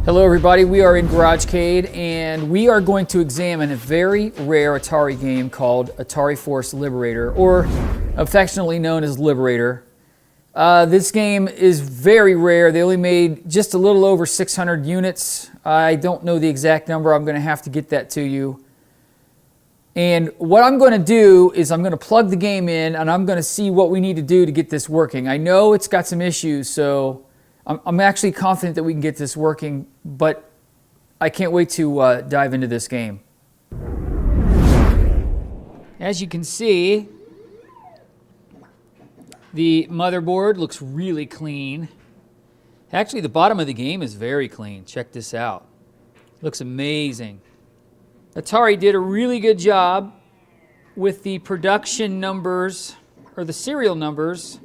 Hello everybody, we are in GarageCade and we are going to examine a very rare Atari game called Atari Force Liberator, or affectionately known as Liberator. This game is very rare. They only made just a little over 600 units. I don't know the exact number. I'm going to have to get that to you. And what I'm going to do is I'm going to plug the game in and I'm going to see what we need to do to get this working. I know it's got some issues, so I'm actually confident that we can get this working, but I can't wait to dive into this game. As you can see, the motherboard looks really clean. Actually, the bottom of the game is very clean. Check this out. Looks amazing. Atari did a really good job with the production numbers, or the serial numbers,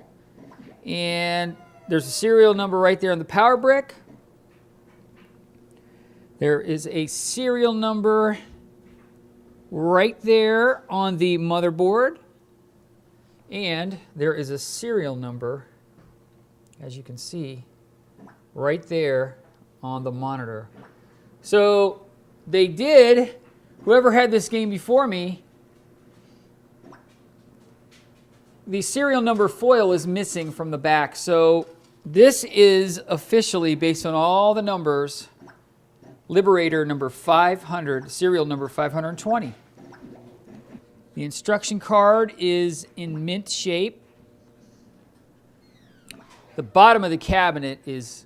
and there's a serial number right there on the power brick. There is a serial number right there on the motherboard. And there is a serial number, as you can see, right there on the monitor. So they did, whoever had this game before me, the serial number foil is missing from the back. So this is officially, based on all the numbers, Liberator number 500, serial number 520. The instruction card is in mint shape. The bottom of the cabinet is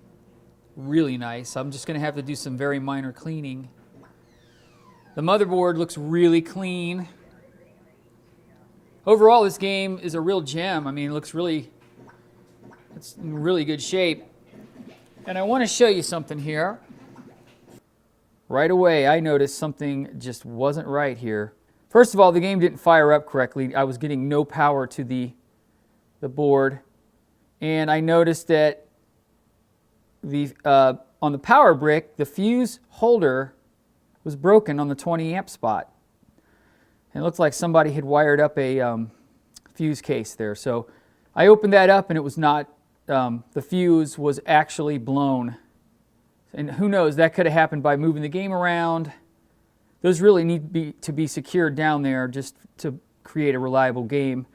really nice. I'm just going to have to do some very minor cleaning. The motherboard looks really clean. Overall, this game is a real gem. I mean, it's in really good shape. And I want to show you something here. Right away, I noticed something just wasn't right here. First of all, the game didn't fire up correctly. I was getting no power to the board. And I noticed that on the power brick, the fuse holder was broken on the 20 amp spot. And it looked like somebody had wired up a fuse case there. So I opened that up and it was not, the fuse was actually blown. And who knows, that could have happened by moving the game around. Those really need to be secured down there just to create a reliable game.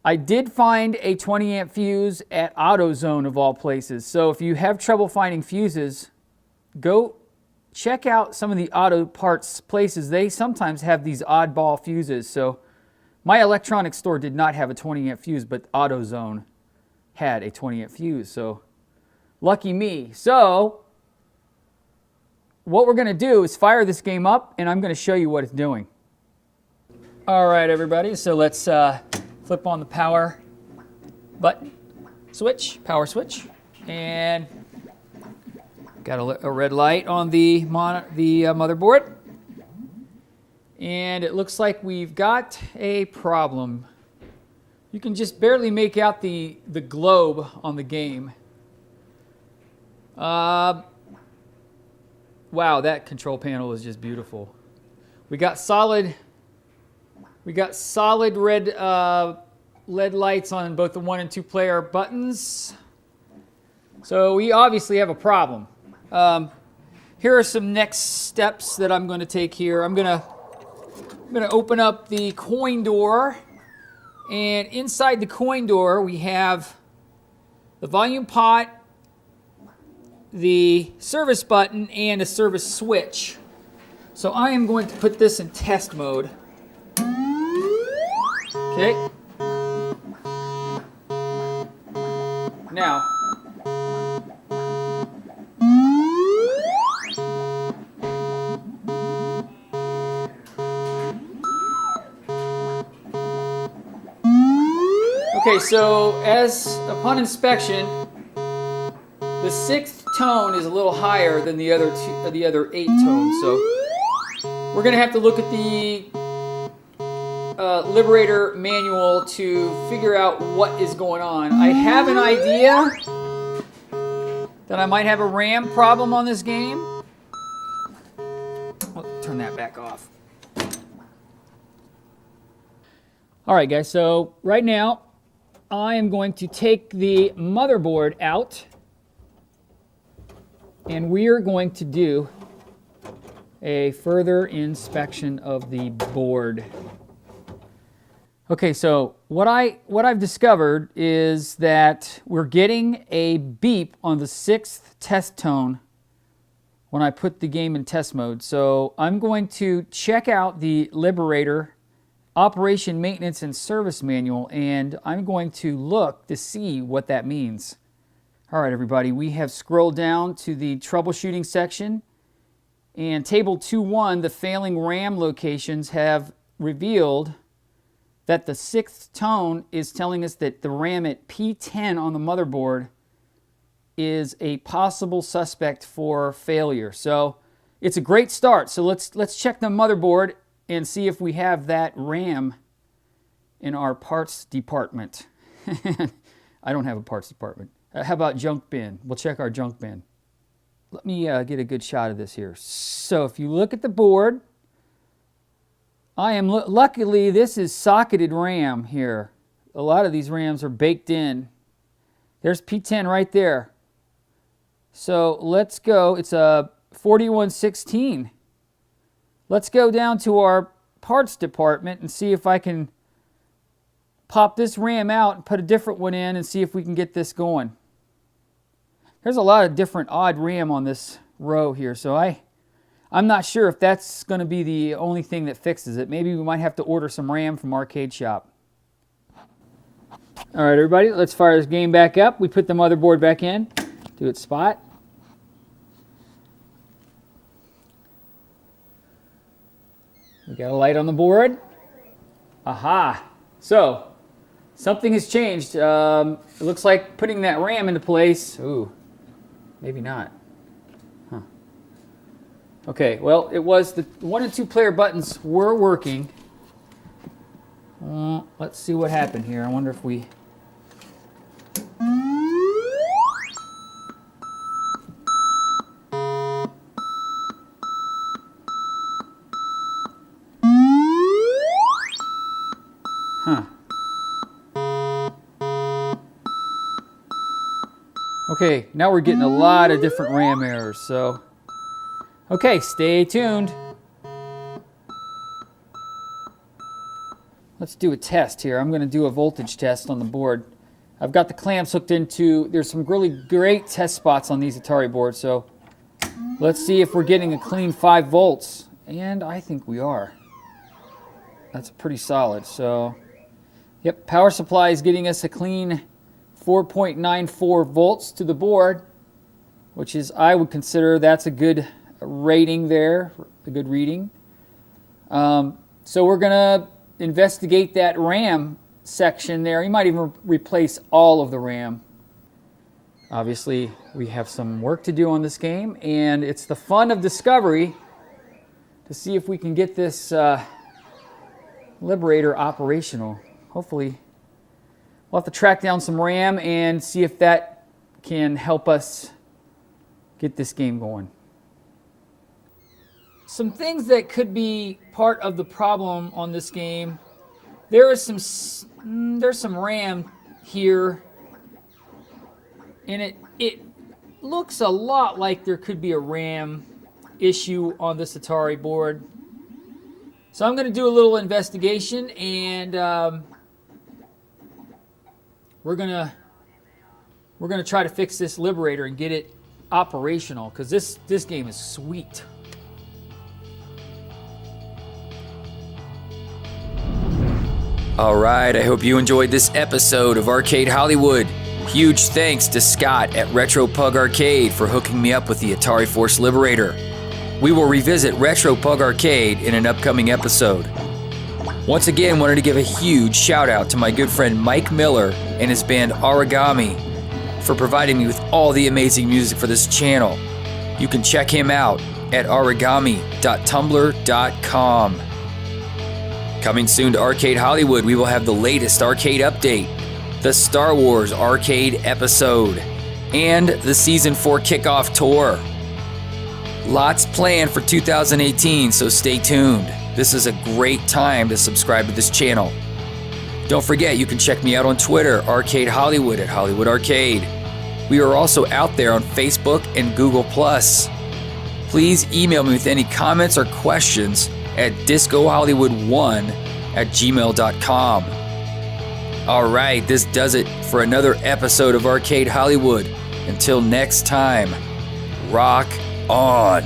I did find a 20 amp fuse at AutoZone of all places. So if you have trouble finding fuses, go check out some of the auto parts places. They sometimes have these oddball fuses. So my electronics store did not have a 20 amp fuse, but AutoZone had a 20 amp fuse. So lucky me. So what we're going to do is fire this game up, and I'm going to show you what it's doing. All right, everybody, so let's flip on the power button, power switch, and got a red light on the motherboard, and it looks like we've got a problem. You can just barely make out the globe on the game. Wow, that control panel is just beautiful. We got solid red LED lights on both the 1 and 2 player buttons. So we obviously have a problem. Here are some next steps that I'm going to take here. I'm going to open up the coin door, and inside the coin door we have the volume pot, the service button, and a service switch. So I am going to put this in test mode. Okay. Now, okay, so upon inspection, the 6th tone is a little higher than the other 8 tones. So we're going to have to look at the Liberator manual to figure out what is going on. I have an idea that I might have a RAM problem on this game. I'll turn that back off. All right, guys, so right now I am going to take the motherboard out. and we are going to do a further inspection of the board. Okay, so what I've discovered is that we're getting a beep on the 6th test tone when I put the game in test mode. So I'm going to check out the Liberator Operation, Maintenance, and Service Manual, and I'm going to look to see what that means. All right, everybody, we have scrolled down to the troubleshooting section, and Table 2.1, the failing RAM locations, have revealed that the 6th tone is telling us that the RAM at P10 on the motherboard is a possible suspect for failure. So it's a great start. So let's check the motherboard and see if we have that RAM in our parts department. I don't have a parts department. How about junk bin? We'll check our junk bin. Let me get a good shot of this here. So if you look at the board, luckily this is socketed RAM here. A lot of these RAMs are baked in. There's P10 right there. So let's go, it's a 4116. Let's go down to our parts department and see if I can pop this RAM out and put a different one in and see if we can get this going. There's a lot of different odd RAM on this row here, so I'm not sure if that's going to be the only thing that fixes it. Maybe we might have to order some RAM from Arcade Shop. All right, everybody, let's fire this game back up. We put the motherboard back in to its spot. We got a light on the board. Aha! So, something has changed. It looks like putting that RAM into place. Ooh, maybe not. Huh. Okay, well, it was the 1 and 2 player buttons were working. Let's see what happened here. I wonder if we... Huh. Okay, now we're getting a lot of different RAM errors, so... Okay, stay tuned. Let's do a test here. I'm going to do a voltage test on the board. I've got the clamps hooked into... There's some really great test spots on these Atari boards, so... Let's see if we're getting a clean 5 volts. And I think we are. That's pretty solid, so... Yep, power supply is getting us a clean 4.94 volts to the board, which is, I would consider that's a good rating there, a good reading. So we're going to investigate that RAM section there. You might even replace all of the RAM. Obviously, we have some work to do on this game, and it's the fun of discovery to see if we can get this Liberator operational. Hopefully, we'll have to track down some RAM and see if that can help us get this game going. Some things that could be part of the problem on this game. There's some RAM here, and it looks a lot like there could be a RAM issue on this Atari board. So I'm going to do a little investigation, and we're gonna try to fix this Liberator and get it operational, because this game is sweet. All right, I hope you enjoyed this episode of Arcade Hollywood. Huge thanks to Scott at RetroPug Arcade for hooking me up with the Atari Force Liberator. We will revisit RetroPug Arcade in an upcoming episode. Once again, wanted to give a huge shout out to my good friend Mike Miller and his band Origami for providing me with all the amazing music for this channel. You can check him out at origami.tumblr.com. Coming soon to Arcade Hollywood, we will have the latest arcade update, the Star Wars arcade episode, and the Season 4 kickoff tour. Lots planned for 2018, so stay tuned. This is a great time to subscribe to this channel. Don't forget, you can check me out on Twitter, Arcade Hollywood at Hollywood Arcade. We are also out there on Facebook and Google+. Please email me with any comments or questions at discohollywood1@gmail.com. All right, this does it for another episode of Arcade Hollywood. Until next time, rock on.